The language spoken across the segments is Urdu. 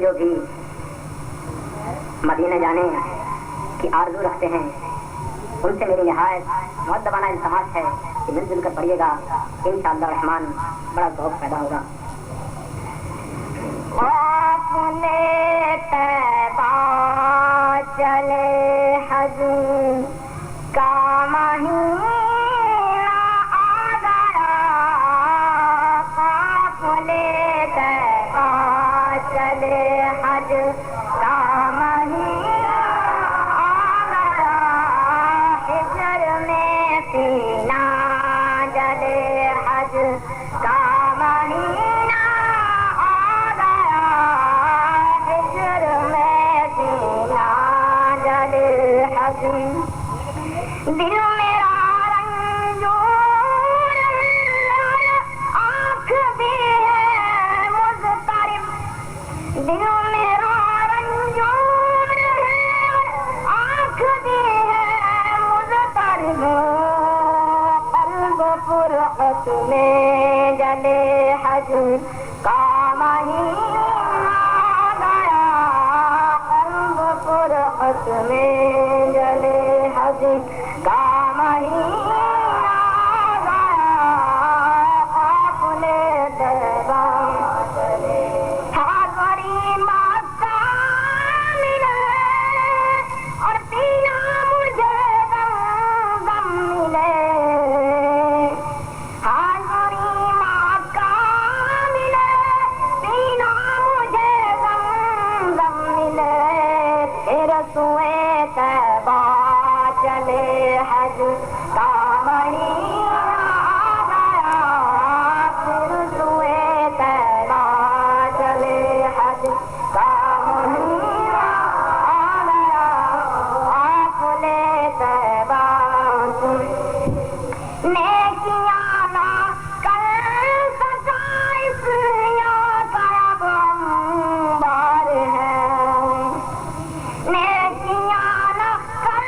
جو بھی مدینے جانے کی آرزو رکھتے ہیں ان سے میری نہایت مؤدبانہ التماس ہے کہ مل جل کر پڑھیے گا، انشاءاللہ الرحمن بڑا ذوق پیدا ہوگا۔ چلے حج کا مہینہ آ گیا، قافلے طیبہ چلے حج کا مہینہ آ گیا، ہجر میں سینہ جلے حج کا مہینہ آ گیا، ہجر میں سینہ جلے حج، دل میرا رنجور آنکھ بھی ہے مضطرب، دل میرا رنجور آنکھ بھی ہے مضطرب، قلب فرقت میں جلے حج کا مہینہ آ گیا، قلب فرقت میں جلے حج کا مہینہ آ گیا، قافلے طیبہ حاضری مکہ ملے اور پینا مجھے زمزم ملے، حاضری مکہ ملے پینا مجھے زمزم ملے، پھر سوئے طیبہ چلے حج کا مہینہ آ گیا، پھر سوئے طیبہ چلے حج کا مہینہ آ گیا، قافلے طیبہ نیکیاں نہ کر سکا اس یا کا اب انبار ہے، نیکیاں نہ کر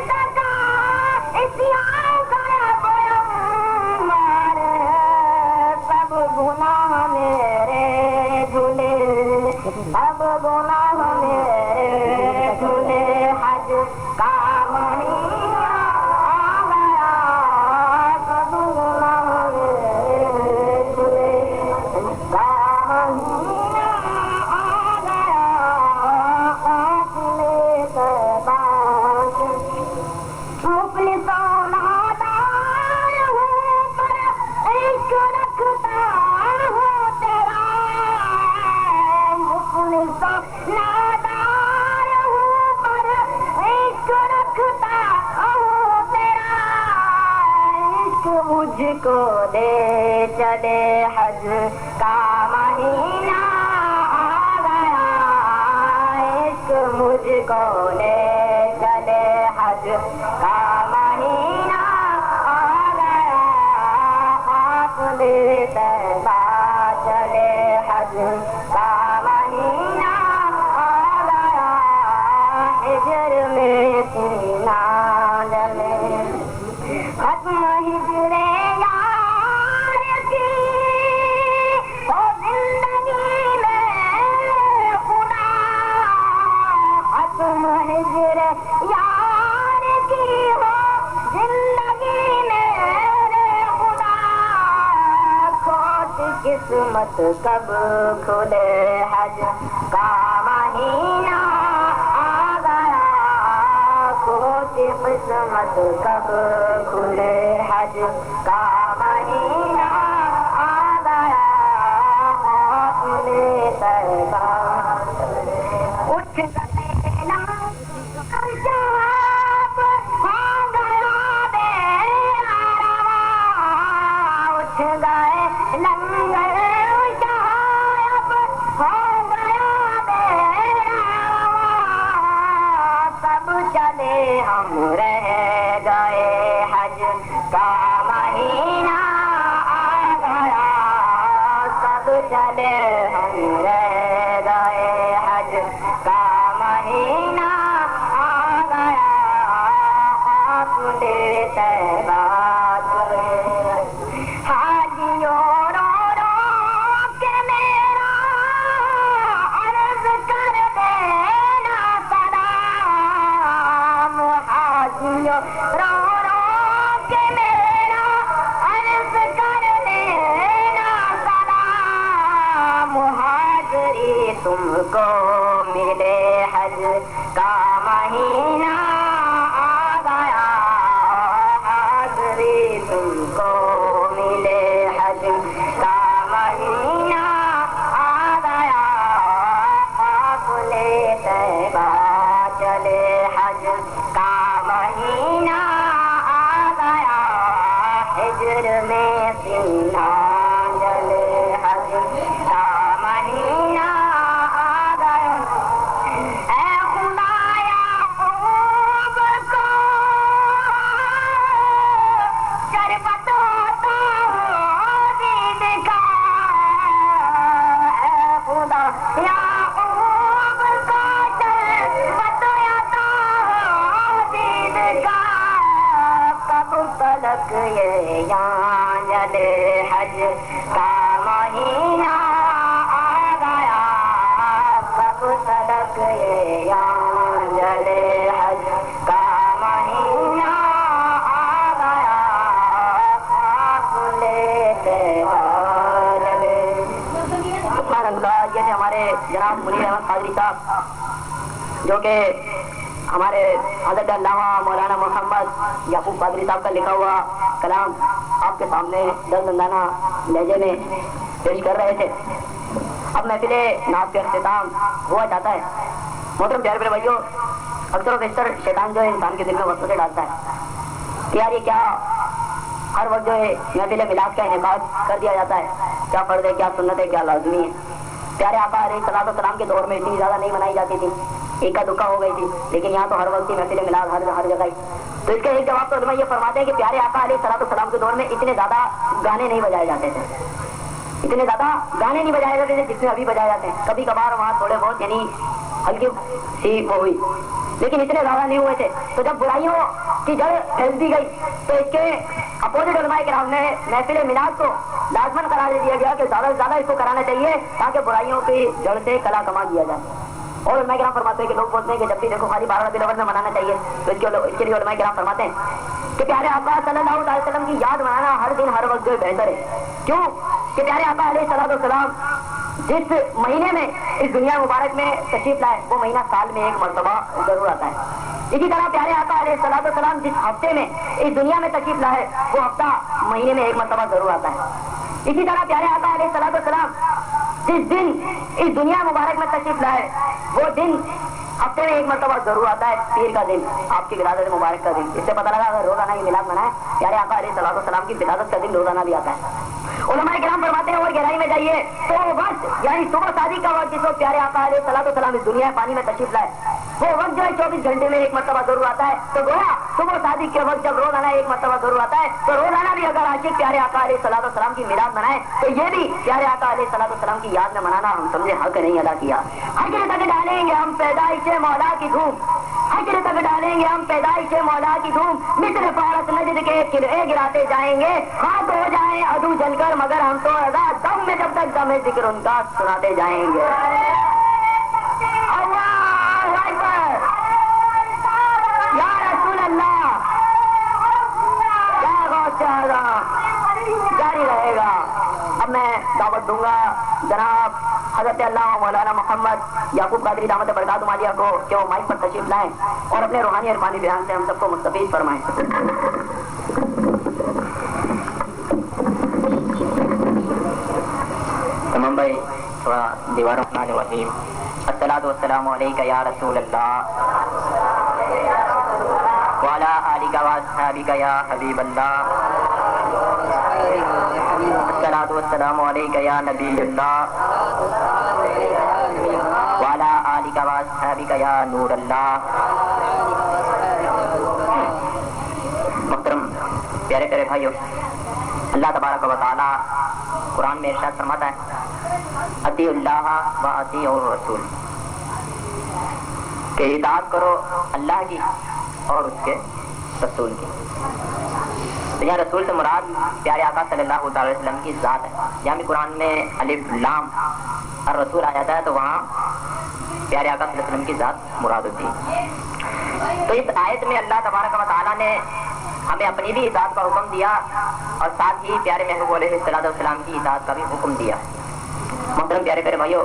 سکا اس یا کا اب انبار ہے، سب گناہ میرے دھلے، سب گناہ میرے دھلے، حج کا مہینہ آ گیا، سب گناہ میرے دھلے، کا مہینہ آ گیا، قافلے طیبہ مفلسوں نادار ہوں پر عشق رکھتا ہوں تیرا، مفلسوں نادار ہوں پر عشق رکھتا ہوں تیرا، عشق مجھ کو دے چلے حج کا مہینہ آ گیا، عشق مجھ کو لے چلے حج کا مہینہ آ گیا، قافلے طیبہ چلے حج کا مہینہ آ گیا، ہجر میں سینہ جلے، ختم ہجر یار کی ہو زندگی میں خدا، ختم ہجر یار کی ہو زندگی میں خدا، کھوٹ قسمت کب کھلے حج کا مہینہ آ گیا، کھوٹ قسمت کب کھلے حج کا مہینہ آ گیا، قافلے طیبہ اٹھ گئے نا کر جواب ہو گیا بے ہم رہ گئے حج کا مہینہ آ گیا سب چلے ہم رہ گئے حج کا مہینہ آ گیا اپنے طیبہ حاجیوں رو رو کے میرا عرض کر دینا سلام حاجیوں رو رو کے میرا عرض کر دینا سلام حاضری تم کو ملے حج کا مہینہ آ گیا حاضری تم کو ملے حج کا مہینہ آ گیا اپنے طیبہ چلے حج کا مہینہ آ گیا ہجر میں سینہ جلے حج کا مہینہ آ گیا اے خدایا خوب کو شربت ہوتا دید کا اے خدا یا خوب کو شربت ہوتا دید کا کب تلک یہ یہاں جلے حج کا مہینہ آ گیا کب تلک یہ یہاں جلے حج کا مہینہ آ گیا اپنے طیبہ جلے سبحان اللہ. یہ تھے ہمارے جناب منیر احمد قادری صاحب جو کہ ہمارے حضرت علامہ مولانا محمد یعقوب قادری صاحب کا لکھا ہوا کلام آپ کے سامنے درد اندانہ لہجے میں پیش کر رہے تھے. اب محفل نعت کا اختتام ہوا جاتا ہے. محترم پیارے میرے بھائیوں، اکثر و بیشتر شیطان جو ہے انسان کے دل میں وسوسے ڈالتا ہے کہ یار یہ کیا ہر وقت جو ہے محفل میلاد کا انعقاد کر دیا جاتا ہے، کیا فرض ہے، کیا سنت ہے، کیا لازمی ہے. پیارے آقا علیہ الصلوۃ والسلام کے دور میں اتنی زیادہ نہیں منائی جاتی تھی، ایکا دکا ہو گئی تھی، لیکن یہاں تو ہر وقت ہی محفل میلاد ہر جگہ ہی. تو اس کا ایک جواب تو علماء یہ فرماتے ہیں کہ پیارے آقا علیہ الصلوۃ والسلام کے دور میں اتنے زیادہ گانے نہیں بجائے جاتے تھے، اتنے زیادہ گانے نہیں بجائے جاتے تھے جتنے ابھی بجائے جاتے ہیں. کبھی کبھار وہاں تھوڑے بہت یعنی ہلکی سی وہ ہوئی، لیکن اتنے زیادہ نہیں ہوئے تھے. تو جب برائیوں کی جڑ پھیل دی گئی تو اس کے اپوزٹ علماء کرام نے محفل میلاد کو لازمن قرار دے دیا گیا کہ زیادہ سے زیادہ اس کو کرانا چاہیے تاکہ برائیوں کی جڑ سے کلا کما دیا جائے. اور علماء کرام فرماتے ہیں کہ لوگ بولتے ہیں کہ جب بھی دیکھو خالی 12 ربیع الاول میں منانا چاہیے، تو اس کے لیے علماء کرام فرماتے ہیں کہ پیارے آقا صلی اللہ علیہ وسلم کی یاد منانا ہر دن ہر وقت جو بہتر ہے. کیوں کہ پیارے آقا علیہ الصلوۃ والسلام جس مہینے میں اس دنیا مبارک میں تشریف لائے وہ مہینہ سال میں ایک مرتبہ ضرور آتا ہے. اسی طرح پیارے آقا علیہ الصلوۃ والسلام جس ہفتے میں اس دنیا میں تشریف لائے وہ ہفتہ مہینے میں ایک مرتبہ ضرور آتا ہے. اسی طرح پیارے آقا علیہ الصلوۃ والسلام جس دن اس دنیا مبارک میں تشریف لائے وہ دن ہفتے میں ایک مرتبہ ضرور آتا ہے، پیر کا دن، آپ کی ولادت مبارک کا دن. اس سے پتہ لگا اگر روزانہ یہ میلاد منائے پیارے آقا علیہ الصلوۃ والسلام کی ولادت کا دن روزانہ بھی آتا ہے. علماء کرام فرماتے ہیں اور گہرائی میں جائیے تو وہ وقت یعنی صبح شادی کا وقت جس وقت پیارے آقا علیہ الصلوۃ والسلام اس دنیا پانی میں تشریف لائے وہ وقت جو ہے 24 گھنٹے میں ایک مرتبہ ضرور آتا ہے. تو گویا صبح شادی کے وقت جب روزانہ ایک مرتبہ ضرور آتا ہے تو روزانہ بھی اگر عاشق پیارے آقا علیہ الصلوۃ والسلام کی میلاد منائے تو یہ بھی پیارے آقا علیہ الصلوۃ والسلام کی یاد میں منانا ہم سمجھے حق نہیں ادا کیا. حجر تک ڈالیں گے ہم پیدائش مولا کی دھوم، حجر تک ڈالیں گے ہم پیدائش مولا کی دھوم، مصر فارس نجد کے قلعے گراتے جائیں گے، خاک ہو جائیں عدو جل کر مگر ہم تو رضا دم میں جب تک دم ذکر ان کا سناتے جائیں گے. اللہ اکبر، یا رسول اللہ، یا غوث اعظم، جاری رہے گا. اب میں دعوت دوں گا جناب حضرت علامہ مولانا محمد یعقوب قادری دامت برکاتہ عالیہ کو کہ وہ مائک پر تشریف لائیں اور اپنے روحانی عرفانی بیان سے ہم سب کو مستفید فرمائیں. تمام بھائی تھوڑا دیواروں پڑھانے وسیم. الصلاۃ والسلام علیک یا رسول اللہ وعلی آلک و اصحابک یا حبیب اللہ. الصلاۃ والسلام علیک یا نبی اللہ وعلی آلک و اصحابک یا نور اللہ. پیارے پیارے بھائیوں، اللہ تبارک و تعالی قرآن میں ارشاد فرماتا ہے اطیعوا اللہ و اطیعوا الرسول، کہ اطاعت کرو اللہ کی اور اس کے رسول کی۔ تو یہاں رسول سے مراد پیارے آقا صلی اللہ تعالی وسلم کی ذات ہے۔ جہاں بھی قرآن میں الف لام الرسول آ جاتا ہے تو وہاں پیارے آقا صلی اللہ علیہ وسلم کی ذات مراد ہوتی ہے۔ تو اس آیت میں اللہ تبارک و تعالیٰ نے ہمیں اپنی بھی اطاعت کا حکم دیا اور ساتھ ہی پیارے محبوب علیہ السلام کی اطاعت کا بھی حکم دیا۔ محترم پیارے پیارے بھائیو،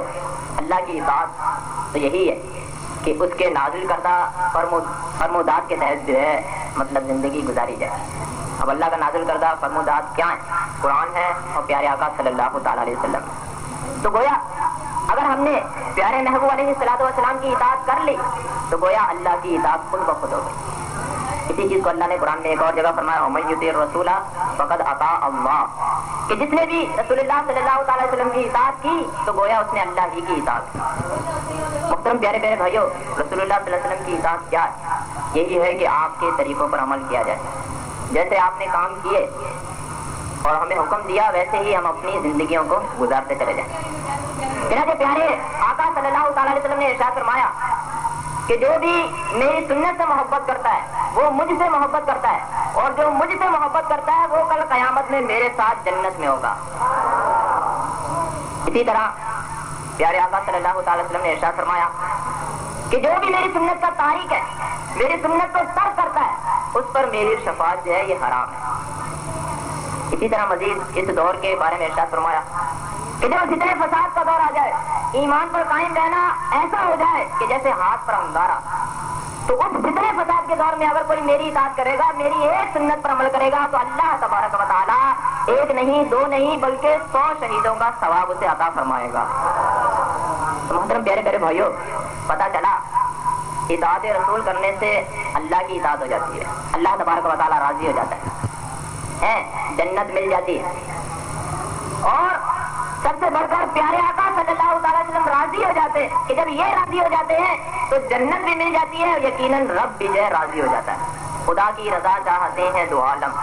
اللہ کی اطاعت تو یہی ہے کہ اس کے نازل کردہ فرمودات کے تحت جو ہے مطلب زندگی گزاری جائے۔ اب اللہ کا نازل کردہ فرمودات کیا ہیں؟ قرآن ہے اور پیارے آقا صلی اللہ تعالیٰ علیہ وسلم۔ تو گویا اگر ہم نے پیارے محبوب علیہ السلام کی اطاعت کر لی تو گویا اللہ کی اطاعت خود بخود ہو گئی۔ اسی چیز کو اللہ نے قرآن میں ایک اور جگہ فرمایا وَمَن يُطِعِ الرَّسُولَ فَقَدْ أَطَاعَ اللَّهَ، کہ جس نے بھی رسول اللہ صلی اللہ تعالی وسلم کی اطاعت کی تو گویا اس نے اللہ ہی کی اطاعت کی۔ محترم پیارے پیارے بھائیو، رسول اللہ صلی اللہ علیہ وسلم کی اطاعت کیا ہے؟ یہی ہے کہ آپ کے طریقوں پر عمل کیا جائے، جیسے آپ نے کام کیے اور ہمیں حکم دیا ویسے ہی ہم اپنی زندگیوں کو گزارتے چلے جائیں۔ چنانچہ پیارے آقا صلی اللہ تعالی علیہ وسلم نے ارشاد فرمایا کہ جو بھی میری سنت سے محبت کرتا ہے وہ مجھ سے محبت کرتا ہے، اور جو مجھ سے محبت کرتا ہے وہ کل قیامت میں میرے ساتھ جنت میں ہوگا۔ اسی طرح پیارے آقا صلی اللہ تعالی وسلم نے ارشاد فرمایا کہ جو بھی میری سنت کا تارک ہے، میری سنت کو ترک کرتا ہے، اس پر میری شفاعت جو ہے یہ حرام ہے۔ اسی طرح مزید اس دور کے بارے میں ارشاد فرمایا کہ جب فتنہ فساد کا دور آ جائے، ایمان پر قائم رہنا ایسا ہو جائے کہ جیسے ہاتھ پر انگارہ، تو اس فتنہ فساد کے دور میں اگر کوئی میری اطاعت کرے گا، میری ایک سنت پر عمل کرے گا تو اللہ تبارک و تعالیٰ ایک نہیں دو نہیں بلکہ 100 شہیدوں کا ثواب اسے عطا فرمائے گا۔ تو محترم پیارے پیارے بھائیوں، پتہ چلا اطاعت رسول کرنے سے اللہ کی اطاعت ہو جاتی ہے، اللہ تبارک و تعالیٰ راضی ہو جاتا ہے، جنت مل جاتی ہے، اور سب سے بڑھ کر پیارے آقا صلی اللہ تعالی وسلم راضی ہو جاتے ہیں کہ جب یہ راضی ہو جاتے ہیں تو جنت بھی مل جاتی ہے اور یقیناً رب بھی جو ہے راضی ہو جاتا ہے۔ خدا کی رضا چاہتے ہیں دو عالم،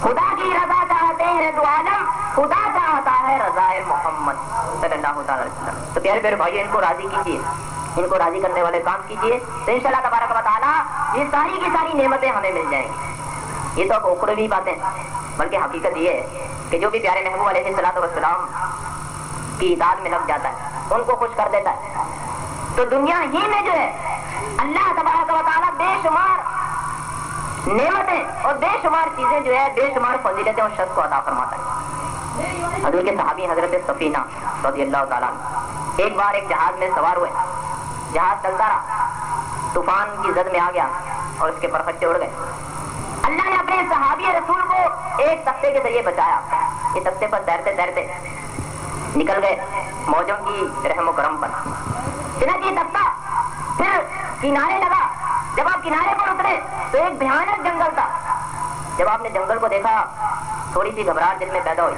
خدا کی رضا چاہتے ہیں دو عالم، خدا چاہتا ہے رضا محمد صلی اللہ تعالی وسلم۔ تو پیارے پیارے بھائی، ان کو راضی کیجیے، ان کو راضی کرنے والے کام کیجیے تو انشاءاللہ تبارک و تعالیٰ یہ ساری کی ساری نعمتیں ہمیں مل جائیں گی۔ یہ تو اخروی باتیں، بلکہ حقیقت یہ ہے کہ جو بھی پیارے محبوب علیہ السلام کی اطاعت میں لگ جاتا ہے، ان کو خوش کر دیتا ہے، تو دنیا ہی میں جو ہے اللہ تبارک و تعالیٰ بے شمار نعمتیں اور بے شمار چیزیں جو ہے بے شمار فضیلتیں اور شخص کو عطا فرماتا ہے۔ حضور کے صحابی حضرت سفینہ رضی اللہ تعالیٰ ایک بار ایک جہاز میں سوار ہوئے، جہاز چلتا رہا، طوفان کی زد میں آ گیا اور اس کے پرخچے اڑ گئے۔ اللہ نے اپنے صحابی رسول کو ایک تختے کے ذریعے بچایا، یہ تختے پر تیرتے تیرتے نکل گئے موجوں کی رحم و کرم پر۔ چنانچہ یہ تختہ پھر کنارے لگا، جب آپ کنارے پر اترے تو ایک بھیانک جنگل تھا۔ جب آپ نے جنگل کو دیکھا تھوڑی سی گھبراہٹ دل میں پیدا ہوئی،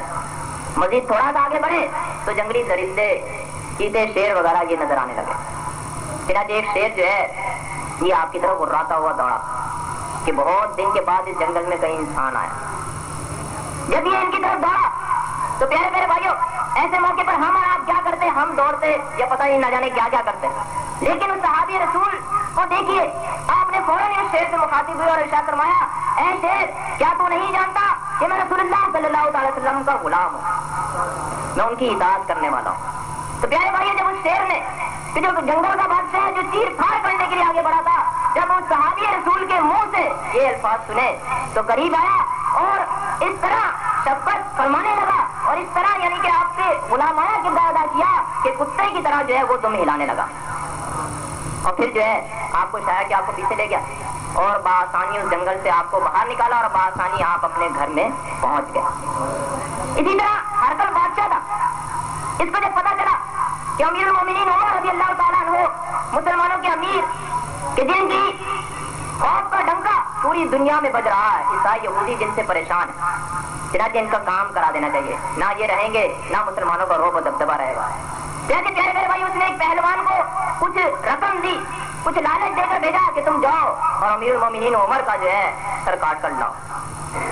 مزید تھوڑا سا آگے بڑھے تو جنگلی درندے چیتے شیر وغیرہ یہ نظر آنے لگے۔ چنانچہ ایک شیر جو ہے یہ آپ کی طرف غراتا ہوا دوڑا کہ بہت دن کے بعد اس جنگل میں کہیں انسان آیا۔ جب یہ ان کی طرف دوڑا تو پیارے پیارے بھائیوں، ایسے موقع پر ہم اور آپ کیا کرتے؟ ہم دوڑتے یا پتہ ہی نہ جانے کیا کیا کرتے، لیکن اس صحابی رسول کو دیکھیے، آپ نے فوراً اس شیر سے مخاطب ہوئے اور ارشاد فرمایا اے شیر، کیا تو نہیں جانتا کہ میں رسول اللہ صلی اللہ تعالی وسلم کا غلام ہوں، میں ان کی اطاعت کرنے والا ہوں۔ تو پیارے بھائیوں، جب اس شیر نے کہ جو جنگل کا بادشاہ ہے جو چیر پھاڑ کرنے کے لیے آگے بڑھا تھا، جب اس صحابی رسول کے منہ سے یہ الفاظ سنے تو قریب آیا اور اس طرح شفقت فرمانے لگا اور اس طرح یعنی کہ آپ سے غلامانہ کردار ادا کیا کہ کتے کی طرح جو ہے وہ تمہیں ہلانے لگا، اور پھر جو ہے آپ کو شاید کہ آپ کو پیچھے لے گیا اور بآسانی اس جنگل سے آپ کو باہر نکالا اور بآسانی آپ اپنے گھر میں پہنچ گئے۔ اسی طرح ہرقل بادشاہ تھا، اس کو جب پتا چلا کہ امیر المومنین عمر رضی اللہ تعالیٰ عنہ مسلمانوں کے امیر کہ جن کی خوف کا ڈنکا پوری دنیا میں بج رہا ہے، عیسائی یہودی جن سے پریشان ہے، چنانچہ ان کا کام کرا دینا چاہیے، نہ یہ رہیں گے نہ مسلمانوں کا رعب و دبدبہ رہے گا۔ پیارے پیارے بھائی، اس نے ایک پہلوان کو کچھ رقم دی، کچھ لالچ دے کر بھیجا کہ تم جاؤ اور امیر المومنین عمر کا جو ہے سر کاٹ کر لاؤ۔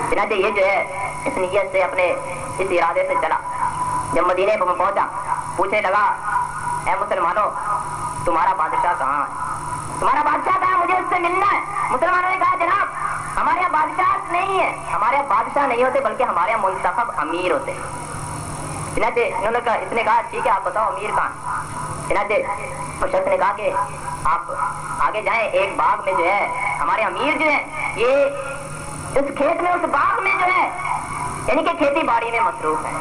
چنانچہ یہ جو ہے اس نیت سے اپنے اس ارادے سے چلا. جب مدینے پر پہنچا پوچھنے لگا اے مسلمانوں تمہارا بادشاہ کہاں ہے؟ تمہارا بادشاہ کہاں ہے؟ مجھے اس سے ملنا ہے. مسلمانوں نے کہا جناب ہمارے یہاں بادشاہ نہیں ہے, ہمارے یہاں بادشاہ نہیں ہوتے بلکہ ہمارے یہاں منتخب امیر ہوتے. چنانچہ اس نے کہا ٹھیک ہے آپ بتاؤ امیر کہاں. چنانچہ اس شخص نے کہا کہ آپ آگے جائیں, ایک باغ میں جو ہے ہمارے امیر جو ہے یہ اس کھیت میں اس باغ میں جو ہے یعنی کہ کھیتی باڑی میں مصروف ہے.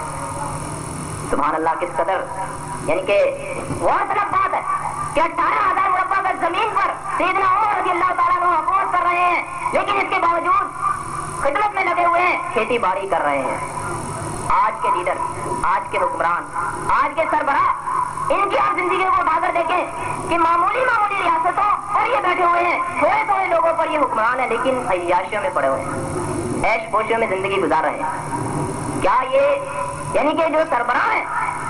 سبحان اللہ, کس قدر یعنی کہ غور طلب بات ہے کہ 18,000 مربع گز زمین پر سیدنا عمر رضی اللہ تعالیٰ عنہ حکومت کر رہے ہیں, لیکن اس کے باوجود خدمت میں لگے ہوئے ہیں, کھیتی باڑی کر رہے ہیں. آج کے لیڈر, آج کے حکمران, آج کے سربراہ ان کی آپ زندگی کو اٹھا کر دیکھیں کہ معمولی ریاستوں پر یہ بیٹھے ہوئے ہیں, تھوڑے لوگوں پر یہ حکمران ہے, لیکن عیاشیوں میں پڑے ہوئے ہیں, عیش پوشیوں میں زندگی گزار رہے ہیں. کیا یہ یعنی کہ جو سربراہ ہیں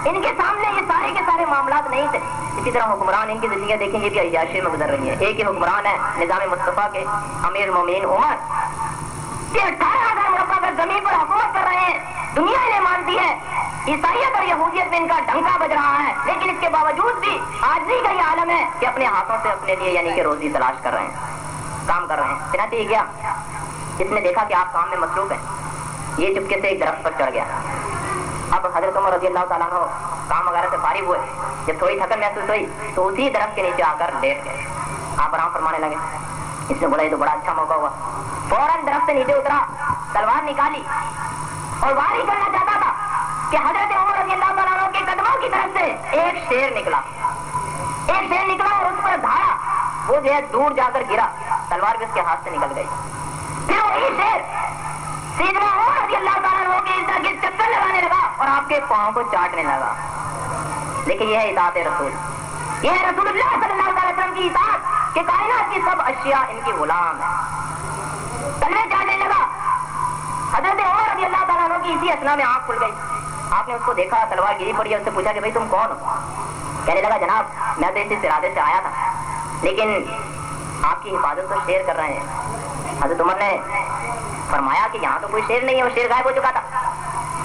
ان کے سامنے یہ سارے کے سارے معاملات نہیں تھے؟ اسی طرح حکمران ان کی زندگیاں دیکھیں یہ بھی عیاشی میں گزر رہی ہیں. ایک ہی حکمران ہے نظام مصطفیٰ کے امیر المومنین عمر, یہ 18,000 مربع گز زمین پر حکومت کر رہے ہیں. دنیا انہیں مانتی ہے, عیسائیت اور یہودیت میں ان کا ڈنکا بج رہا ہے, لیکن اس کے باوجود بھی عاجزی کا یہ عالم ہے کہ اپنے ہاتھوں سے اپنے لیے یعنی کہ روزی تلاش کر رہے ہیں, کام کر رہے ہیں. چنانچہ یہ گیا, اس نے دیکھا کہ آپ کام میں مصروف ہیں, یہ چپکے سے ایک درخت پر چڑھ گیا. اب حضرت عمر رضی اللہ تعالیٰ عنہ کام وغیرہ سے فارغ ہوئے, جب تھوڑی تھکن محسوس ہوئی تو اسی درخت کے نیچے آ کر لیٹ گئے, آپ آرام فرمانے لگے. اس نے بولا یہ تو بڑا اچھا موقع ہوا, فوراً درخت سے نیچے اترا, تلوار نکالی اور واری کرنا چاہتا تھا کہ حضرت عمر رضی اللہ تعالیٰ عنہ کے قدموں کی طرف سے ایک شیر نکلا اور اس پر دھارا, وہ جو ہے دور جا کر گرا, تلوار بھی اس کے ہاتھ سے نکل گئی. پھر وہی شیر سیدنا عمر رضی اللہ تعالیٰ عنہ کے ارد گرد چکر لگانے لگا اور آپ کے پاؤں کو چاٹنے لگا. لیکن یہ ہے اطاعت رسول, یہ ہے رسول اللہ صلی اللہ علیہ وسلم کی اطاعت کہ کائنات کی سب اشیاء ان کی غلام ہے. تلوے چاٹنے لگا. حضرت عمر رضی اللہ تعالیٰ عنہ کی اسی اثنا میں آنکھ کھل گئی. آپ نے اس کو دیکھا, تلوار گری پڑی, اس سے پوچھا کہ بھائی تم کون ہو؟ کہنے لگا جناب میں تو اسی ارادے سے آیا تھا, لیکن آپ کی حفاظت تو شیر کر رہے ہیں. حضرت عمر نے فرمایا کہ یہاں تو کوئی شیر نہیں ہے, وہ شیر غائب ہو چکا تھا.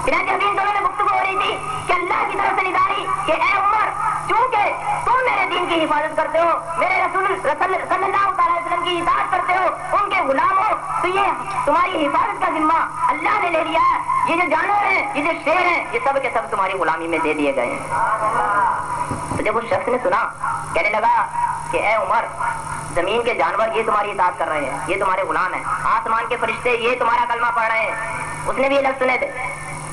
چنانچہ ابھی دونوں میں گفتگو ہو رہی تھی کہ اللہ کی طرف سے نگاری کہ اے عمر چونکہ تم میرے دین کی حفاظت کرتے ہو, میرے رسول صلی اللہ علیہ وسلم کی اطاعت کرتے ہو, ان کے غلام ہو, تو یہ تمہاری حفاظت کا ذمہ اللہ نے لے لیا ہے. یہ جو جانور ہیں, یہ جو شیر ہیں, یہ سب کے سب تمہاری غلامی میں دے دیے گئے ہیں. تو جب اس شخص نے سنا, کہنے لگا کہ اے عمر زمین کے جانور یہ تمہاری اطاعت کر رہے ہیں, یہ تمہارے غلام ہیں, آسمان کے فرشتے یہ تمہارا کلمہ پڑھ رہے ہیں. اس نے بھی یہ لفظ سنے تھے,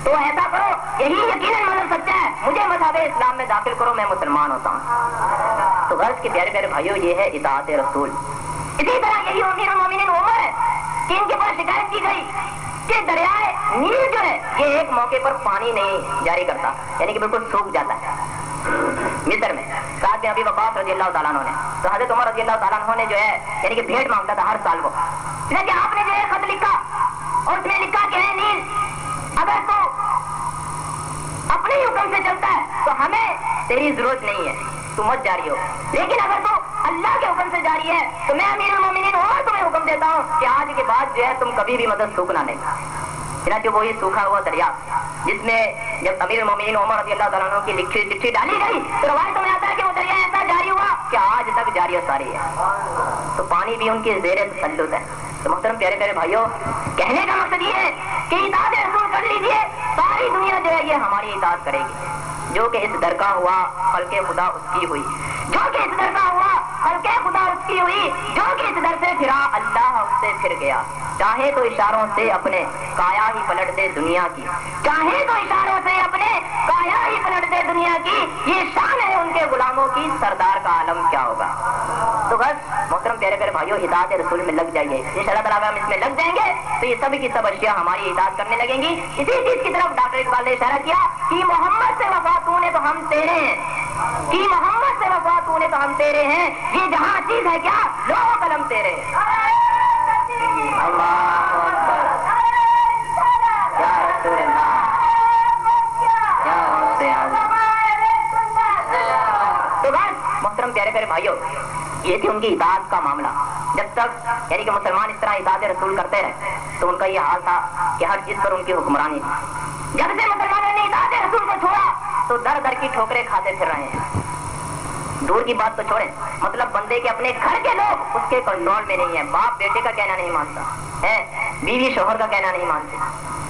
تو ایسا کرو یہی یقیناً مذہب سچا ہے, مجھے مذہب اسلام میں داخل کرو, میں مسلمان ہوتا ہوں. تو غرض کے پیارے پیارے بھائیوں یہ ہے اطاعت رسول. اسی طرح یہی امیر المومنین عمر ہے کہ ان کے پاس شکایت کی گئی کہ دریائے نیل جو ہے یہ ایک موقع پر پانی نہیں جاری کرتا, یعنی کہ بالکل سوکھ جاتا ہے مصر میں. سعد بن ابی وقاص رضی اللہ تعالیٰ عنہ نے, تو حضرت عمر رضی اللہ تعالیٰ عنہ نے جو ہے یعنی کہ بھیٹ مانگتا تھا ہر سال کو. لیکن آپ نے جو ہے خط لکھا اور اس میں لکھا کہ ہے نیل اگر تو اپنے ہی حکم سے چلتا ہے تو ہمیں تیری ضرورت نہیں ہے, تو مت جاری ہو, لیکن اگر تو اللہ کے حکم سے جاری ہے تو میں امیر المومنین عمر تمہیں حکم دیتا ہوں کہ آج کے بعد جو ہے تم کبھی بھی مدد سوکھنا نہیں. چنانچہ وہی سوکھا ہوا دریا جس میں جب امیر المومنین عمر رضی اللہ تعالیٰ عنہ کی لکھی چٹھی ڈالی گئی تو روایتوں میں آتا ہے کہ وہ دریا ایسا جاری ہوا کہ آج تک جاری و ساری ہے. تو پانی بھی ان کی زیر تسلط ہے. تو محترم پیارے پیارے بھائیوں, کہنے کا مقصد یہ ہے کہ اطاعت رسول کر لیجیے, ساری دنیا جو ہے یہ ہماری اطاعت کرے گی. جو کہ اس در کا ہوا خلق خدا اس کی ہوئی, جو کہ اس در کا ہوا خلق خدا اس کی ہوئی, جو کہ اس در سے پھرا اللہ اس سے پھر گیا. چاہے تو اشاروں سے اپنے کایا ہی پلٹ دے دنیا کی, چاہے تو اشاروں سے اپنے کایا ہی پلٹ دے دنیا کی, یہ شان ہے ان کے غلاموں کی, سردار کا عالم کیا ہوگا. تو بس محترم پیارے پیارے بھائیوں اطاعت رسول میں لگ جائیے, انشاءاللہ تعالیٰ ہم اس میں لگ جائیں گے تو یہ سب کی سب اشیاء ہماری اطاعت کرنے لگیں گی. اسی چیز کی طرف ڈاکٹر اقبال نے اشارہ کیا کہ محمد سے وفا تو نے تو ہم تیرے ہیں, کہ محمد سے وفا تو نے تو ہم تیرے ہیں, یہ جہاں چیز ہے کیا لو قلم تیرے. اللہ اکبر, یا رسول اللہ, یا غوث اعظم. تو بس محترم پیارے پیارے بھائیوں یہ تھی ان کی اطاعت کا معاملہ. جب تک یعنی کہ مسلمان اس طرح اطاعت رسول کرتے رہے تو ان کا یہ حال تھا کہ ہر چیز پر ان کی حکمرانی تھی. جب سے مسلمانوں نے اطاعت رسول کو چھوڑا تو در در کی ٹھوکریں کھاتے پھر رہے ہیں. دور کی بات تو چھوڑیں, مطلب بندے کے اپنے گھر کے لوگ اس کے کنٹرول میں نہیں ہے. باپ بیٹے کا کہنا نہیں مانتا ہے, بیوی شوہر کا کہنا نہیں مانتے.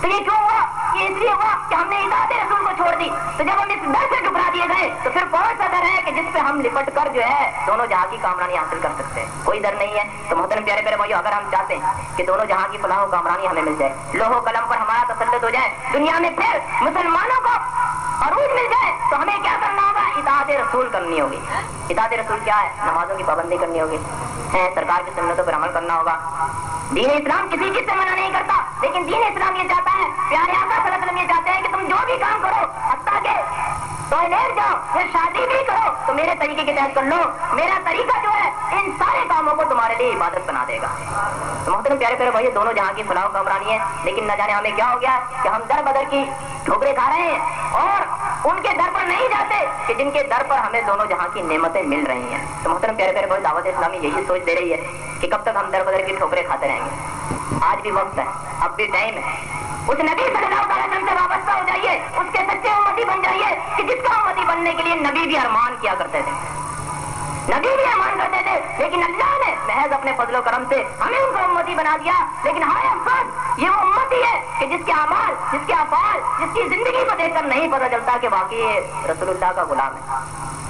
تو یہ کیوں ہوا؟ یہ اس لیے ہوا کہ ہم نے اطاعت رسول کو چھوڑ دی. تو جب ہم اس ڈر سے ٹکرا دیے گئے تو پھر کون سا ڈر ہے کہ جس پہ ہم لپٹ کر جو ہے دونوں جہاں کی کامرانی حاصل کر سکتے ہیں؟ کوئی ڈر نہیں ہے. تو محترم پیارے پیارے بھائیو, اگر ہم چاہتے ہیں کہ دونوں جہاں کی فلاح و کامرانی ہمیں مل جائے, لوح و قلم پر ہمارا تسلط ہو جائے, دنیا میں پھر مسلمانوں کو عروج مل جائے, تو ہمیں کیا کرنا ہوگا؟ اطاعت رسول کرنی ہوگی. اطاعت رسول کیا ہے؟ نمازوں کی پابندی کرنی ہوگی, سرکار کی سنتوں پر عمل کرنا ہوگا. دین اسلام کسی چیز سے منع نہیں کرتا, لیکن دین اسلام یہ چاہتا ہے, پیارے آقا صلی اللہ علیہ وسلم یہ چاہتے ہیں کہ تم جو بھی کام کرو, حتیٰ کہ ٹوائلٹ جاؤ, پھر شادی بھی کرو تو میرے طریقے کے تحت کر لو. میرا طریقہ جو ہے ان سارے کاموں کو تمہارے لیے عبادت بنا دے گا. تو محترم پیارے پیارے بھائی, دونوں جہاں کی فلاح و کامرانی ہے, لیکن نہ جانے ہمیں کیا ہو گیا کہ ہم در بدر کی ٹھوکریں کھا رہے ہیں اور ان کے در پر نہیں جاتے کہ جن کے در پر ہمیں دونوں جہاں کی نعمتیں مل رہی ہیں. تو محترم پیارے پیارے بھائی, دعوت اسلامی یہی سوچ دے رہی ہے کہ کب تک ہم در بدر کی ٹھوکریں کھاتے رہیں گے. آج بھی وقت ہے, اب بھی ٹائم ہے. اس نبی صلی اللہ علیہ وسلم سے وابستہ ہو جائیے, اس کے سچے امتی بن جائیے کہ جس کا امتی بننے کے لیے نبی بھی ارمان کیا کرتے تھے. نبی بھی ارمان کرتے تھے, لیکن اللہ نے محض اپنے فضل و کرم سے ہمیں ان کو امتی بنا دیا. لیکن ہائے افسوس, یہ وہ امتی ہے کہ جس کے اعمال, جس کے افعال, جس کی زندگی کو دیکھ کر نہیں پتہ چلتا کہ واقعی یہ رسول اللہ کا غلام ہے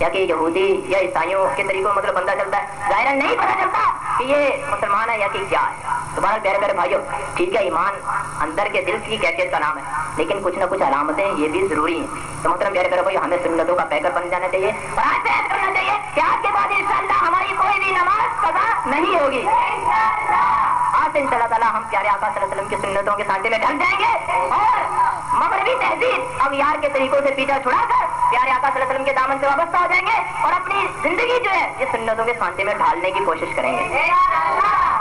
یا کہ یہودی یا عیسائیوں کے طریقوں مطلب بندہ چلتا ہے. ظاہر نہیں پتہ چلتا کہ یہ مسلمان ہے یا کہ کیا ہے. تمہارا پیارے پیارے بھائیو, ٹھیک ہے ایمان اندر کے دل کی کیفیت کا نام ہے, لیکن کچھ نہ کچھ علامتیں یہ بھی ضروری ہیں. تو محترم پیارے پیارے بھائیو, ہمیں سنتوں کا پیکر بن جانا چاہیے اور آج سے عہد کرنا چاہیے کہ آج کے بعد انشاءاللہ ہماری کوئی بھی نماز قضا نہیں ہوگی. آج سے انشاءاللہ تعالیٰ ہم پیارے آقا صلی اللہ علیہ وسلم کی سنتوں کے سانچے میں ڈھل جائیں گے اور مغربی تہذیب اغیار کے طریقوں سے پیچھا چھڑا کر پیارے آقا صلی اللہ علیہ وسلم کے دامن سے وابستہ ہو جائیں گے اور اپنی زندگی جو ہے یہ سنتوں کے سانچے میں ڈھالنے کی کوشش کریں گے.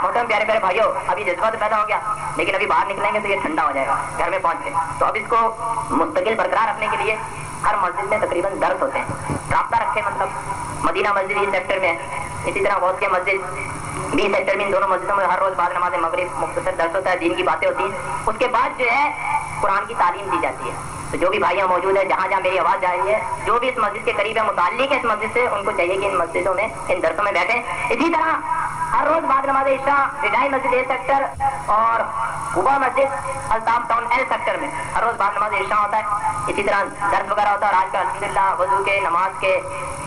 محترم پیارے پیارے بھائیو, ابھی جذبہ تو پیدا ہو گیا, لیکن ابھی باہر نکلیں گے تو یہ ٹھنڈا ہو جائے گا گھر میں پہنچ کے. تو اب اس کو مستقل برقرار رکھنے کے لیے ہر مسجد میں تقریباً درس ہوتے ہیں. رابطہ رکھیں, مطلب مدینہ مسجد اس سیکٹر میں, اسی طرح غوثیہ مسجد بی سیکٹر میں, ان دونوں مسجدوں میں ہر روز بعد نماز مغرب مختصر درس ہوتا ہے, دین کی باتیں ہوتی ہیں. اس کے بعد جو ہے قرآن کی تعلیم دی جاتی ہے. تو جو بھی بھائیاں موجود ہیں, جہاں جہاں میری آواز جا رہی ہے, جو بھی اس مسجد کے قریب ہے, متعلق ہے اس مسجد سے, ان کو چاہیے کہ ان مسجدوں میں ان درسوں میں بیٹھیں. اسی طرح ہر روز بعد نماز عشاء ودائی مسجد اے سیکٹر اور قبا مسجد الطاف ٹاؤن ایل سیکٹر میں ہر روز بعد نماز عشاء ہوتا ہے. اسی طرح درس وغیرہ ہوتا ہے. اور آج کا الحمدللہ وضو کے, نماز کے,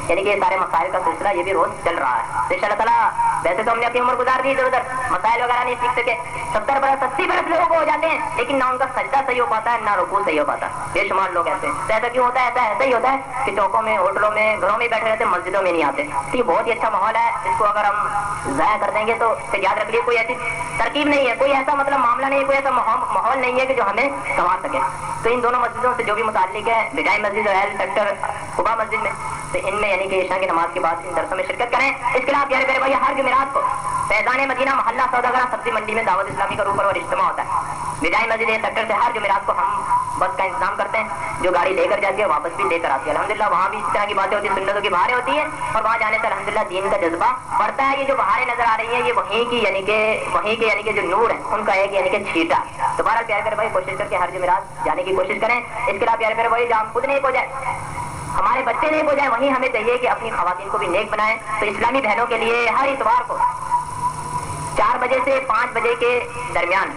یعنی کہ سارے مسائل کا سلسلہ یہ بھی روز چل رہا ہے. تو ان شاء اللہ تعالیٰ ویسے تو ہم نے اپنی عمر گزار دی ادھر ادھر, مسائل وغیرہ نہیں سیکھ سکے. 70 برس 80 برس لوگوں کو ہو جاتے ہیں, لیکن نہ ان کا سجدہ صحیح ہو پاتا ہے, نہ رکوع صحیح ہو پاتا ہے. بے شمار لوگ ایسے ہیں. تو ایسا کیوں ہوتا ہے؟ ایسا ہی ہوتا ہے کہ چوکوں میں, ہوٹلوں میں, گھروں میں بیٹھے رہتے ہیں, مسجدوں میں نہیں آتے. تو یہ بہت ہی اچھا ماحول ہے, اس کو اگر ہم ضائع کر دیں گے تو پھر یاد رکھ لیے کوئی ایسی ترکیب نہیں ہے, کوئی ایسا مطلب معاملہ نہیں ہے, کوئی ایسا ماحول نہیں ہے کہ جو ہمیں سنوار سکے. تو ان دونوں مسجدوں سے جو بھی متعلق ہے, بدائی مسجد اور ایل سیکٹر قبا مسجد میں, تو ان میں یعنی کہ عشاء کی نماز کے بعد ان درسوں میں شرکت کریں. اس کے علاوہ پیارے پیارے بھائی, ہر جمعرات کو فیضان مدینہ محلہ سوداگرہ سبزی منڈی میں دعوت اسلامی کا روپر اور اجتماع ہوتا ہے. بدائی مسجد اے سیکٹر سے ہر جمعرات کو ہم بس کا انتظام کرتے ہیں, جو گاڑی لے کر جاتی ہے واپس بھی لے کر آتی ہے. الحمدللہ وہاں بھی اس طرح کی باتیں ہوتی ہیں, سنتوں کی بہاریں ہوتی ہیں, اور وہاں جانے سے الحمدللہ دین کا جذبہ بڑھتا ہے. یہ جو بہاریں نظر آ رہی ہیں, یہ وہیں کی یعنی کہ جو نور ہے ان کا ایک یعنی کہ چھیٹا. تو بہرحال پیارے پیارے بھائی, کوشش کر کے ہر جمعرات جانے کی کوشش کریں. اس کے علاوہ پیارے پیارے بھائی, جہاں ہم خود نہیں ہو جائے, ہمارے بچے نہیں ہو جائیں, وہیں ہمیں چاہیے کہ اپنی خواتین کو بھی نیک بنائیں. تو اسلامی بہنوں کے لیے ہر اتوار کو 4 بجے سے 5 بجے کے درمیان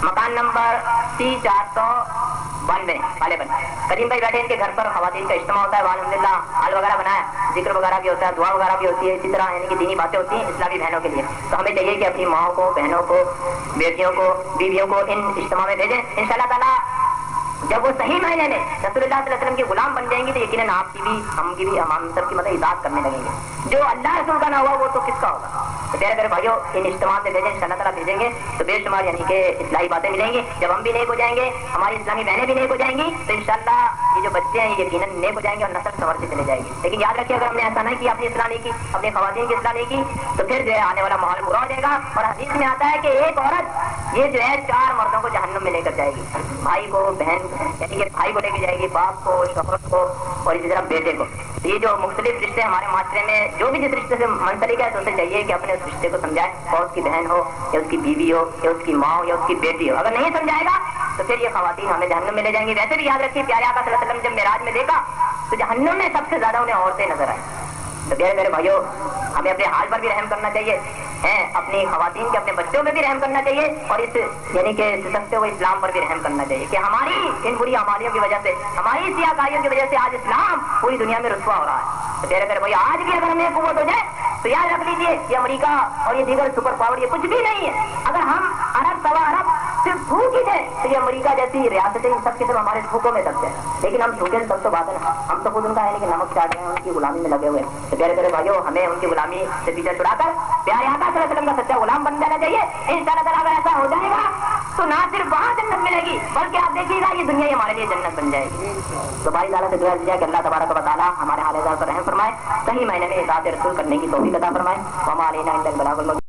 مکان نمبر C492 والے بن کریم بھائی بیٹھے, ان کے گھر پر خواتین کا اجتماع ہوتا ہے. الحمدللہ حال وغیرہ بنایا, ذکر وغیرہ بھی ہوتا ہے, دعا وغیرہ بھی ہوتی ہے. اسی طرح یعنی کہ دینی باتیں ہوتی ہیں اسلامی بہنوں کے لیے. تو ہمیں چاہیے کہ اپنی ماؤں کو, بہنوں کو, بیٹیوں کو, بیویوں کو ان اجتماع میں بھیجیں. انشاءاللہ تعالیٰ جب وہ صحیح معنی میں رسول اللہ صلی اللہ علیہ وسلم کے غلام بن جائیں گے تو یقیناً آپ کی بھی, ہم کی بھی, ہم سب کی مطلب اطاعت کرنے لگیں گے. جو اللہ رسول کا نہ ہوا وہ تو کس کا ہوگا. تو پیارے پیارے بھائیوں, ان اجتماع سے بھیجیں, انشاءاللہ تعالیٰ بھیجیں گے تو بے شمار یعنی کہ اصلاحی باتیں ملیں گی. جب ہم بھی نیک ہو جائیں گے, ہماری اسلامی بہنیں بھی نیک ہو جائیں گی, تو انشاءاللہ یہ جو بچے ہیں یہ یقیناً نیک ہو جائیں گے اور نسل سنورتی چلی جائے گی. لیکن یاد رکھیے اگر ہم نے ایسا نہیں کیا، اپنی اصلاح نہیں کی، اپنی خواتین کی اصلاح نہیں کی، تو پھر جو ہے آنے والا ماحول برا ہو جائے گا. اور حدیث میں آتا ہے کہ ایک عورت یہ جو ہے 4 مردوں کو جہنم میں لے کر جائے گی، بھائی کو، بہن یعنی کہ بھائی کو لے کے جائے گی، باپ کو، شوہر کو اور اسی طرح بیٹے کو. یہ جو مختلف رشتے ہمارے معاشرے میں جو بھی جس رشتے سے منسلک ہے تو اسے چاہیے کہ اپنے اس رشتے کو سمجھائے، اور اس کی بہن ہو یا اس کی بیوی ہو یا اس کی ماں ہو یا اس کی بیٹی ہو. اگر نہیں سمجھائے گا تو پھر یہ خواتین ہمیں جہنم میں لے جائیں گی. ویسے بھی یاد رکھیے پیارے آقا صلی اللہ علیہ وسلم جب معراج میں دیکھا تو جہنم میں سب سے زیادہ انہیں عورتیں نظر آئیں. تو پیارے میرے بھائیوں ہمیں اپنے حال پر بھی رحم کرنا چاہیے، اپنی خواتین کے اپنے بچوں پہ بھی رحم کرنا چاہیے، اور اس یعنی کہ سستے ہوئے اسلام پر بھی رحم کرنا چاہیے کہ ہماری ان بری اعمالیوں کی وجہ سے، ہماری سیاہ کاریوں کی وجہ سے آج اسلام پوری دنیا میں رسوا ہو رہا ہے. تو پیارے میرے بھائی آج بھی اگر ہمیں قوت ہو جائے تو یاد رکھ لیجیے یہ امریکہ اور یہ دیگر سپر پاور یہ کچھ بھی نہیں ہے. اگر ہم ارب سوا ارب صرف بھوک ہی دیں تو یہ امریکہ جیسی ریاستیں ان سب کے سب ہمارے بھوکوں میں دب جائیں. لیکن ہم بھوکے سب تو بات ہے نا، ہم تو خود ان کا ہے کہ نمک چاٹ رہے ہیں، ان کی غلامی میں لگے ہوئے ہیں. تو پیارے میرے بھائیوں ہمیں ان کی غلامی سے پیچھے چھڑا کر پیارے آقا صلی اللہ علیہ وسلم کا سچا غلام بن جانا چاہیے. انشاءاللہ تعالیٰ اگر ایسا ہو جائے گا تو نہ صرف وہاں جنت ملے گی بلکہ آپ دیکھیے گا یہ دنیا ہی ہمارے لیے جنت بن جائے گی. تو بھائی تعالیٰ سے دعا کیجیے کہ اللہ تبارک و تعالیٰ ہمارے حال پر رحم فرمائے، صحیح معنی میں اطاعت رسول کرنے کی توفیق عطا فرمائے. وما علینا الا البلاغ المبین.